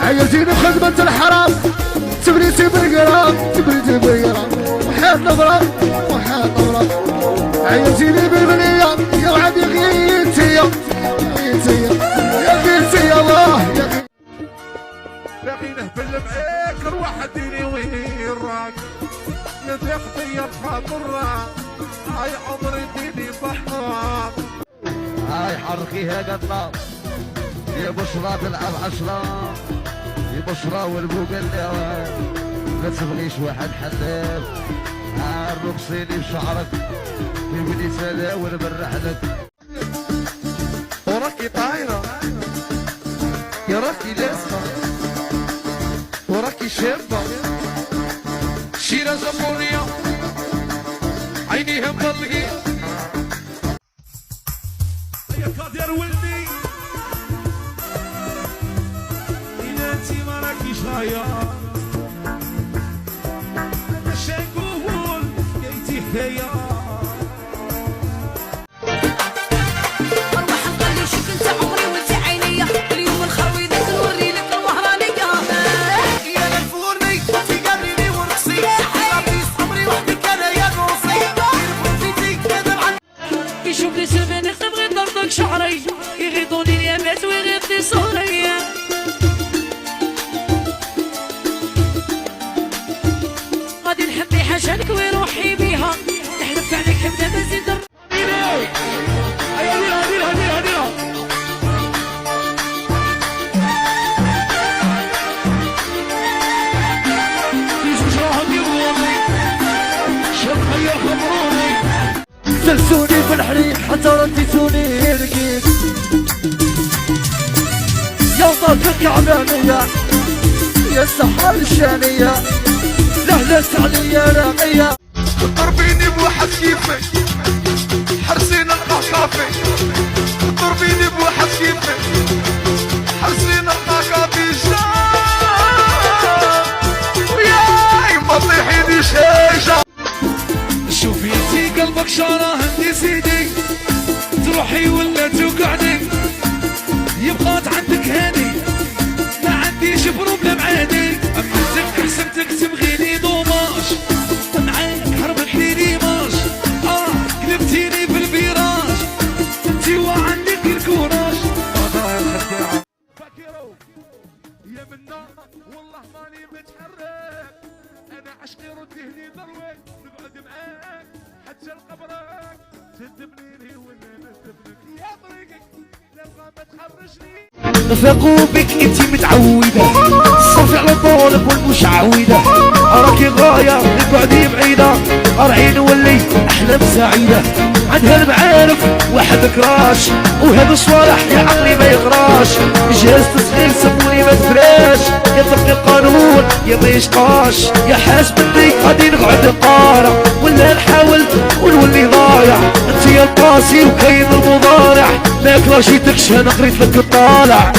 عيرتيني بخدمة الحرام، تبريتي بالقرام، تبريتي بالقرام، وحياة نظرة وحياة نظرة. عيرتيني بالبنية يا وعد يا غيتي يا غيتي يا غيتي يا الله يا غيتي. لقينه بالمعيك واحد ديني ويراك يتيقظي يبقى ضراك. هاي عمري ديني بحراك. هاي حركيها قطلة يا بشرى تلعب عشرة، يا بشرى والبوق اللي ما تبغيش واحد حلال. الرقصيني بشعرك في بني سلاول برحلك. وراكي طايرة يا راكي لاسقة وراكي شابة شيرة زبونية عينيها مطلقين. يا قادر ولدي إلا انتي ما راكيش هايا اش نقول جايتي حكاية. أروح نخلي شكلت عمري وانت عينيا اليوم نخوي ذاك نوري لك الوهرانية. يا نفورني في قبري ورقصي عبيس عمري وحدك أنا يا روسي. فيتي كذب عن يشوفني سلمان يخطب غير طردك شعري يغيطوني اليامات ويغيطني صهري. غادي نحبي حاجتك ويروحي بيها نحلف عليك حبنا ما زيد. سلسوني بالحريق حتى رديتوني رقيق يا وطاك الكعبانية يا السحار الشامية لهلت عليا راقية. ضربيني بواحد كيفك حرسين القاقافي. ضربيني بواحد كيفك حرسين القاقافي. وياي ما طيحيني شيشة. شوفي انتي قلبك شارة عندي سيدي تروحي ولا توقعني يبقى عندك هاني ما عنديش بروبلم عادي. امنتك حسبتك تبغيني دوماج معاك هربت لي ديماج. قلبتيني بالفيراج انتي وعندك الكوراج. فاكرو يا منا والله ماني متحرك انا عشقي رديني ضروك نقعد معاك حتى لقبرك تدبنيني ولا ندبنك يا طريقك لو ما تخرجني. فاقوا بك انتي متعودة صافي على طولك والمشعودة راكي غاية نقعدي بعيدة ارعين ولي احلام سعيدة. عندها المعارف واحد كراش وهذا صوالح يا عقلي ما يغراش. جهاز تصغير سموني ما تفراش يا طبق القانون يا ما يشقاش. يا حاسبني غادي نقعد نقارع ولا نحاول ونولي ضايع. انت يا القاسي وكاين المضارع ماك راشيتكش انا قريت لك الطالع.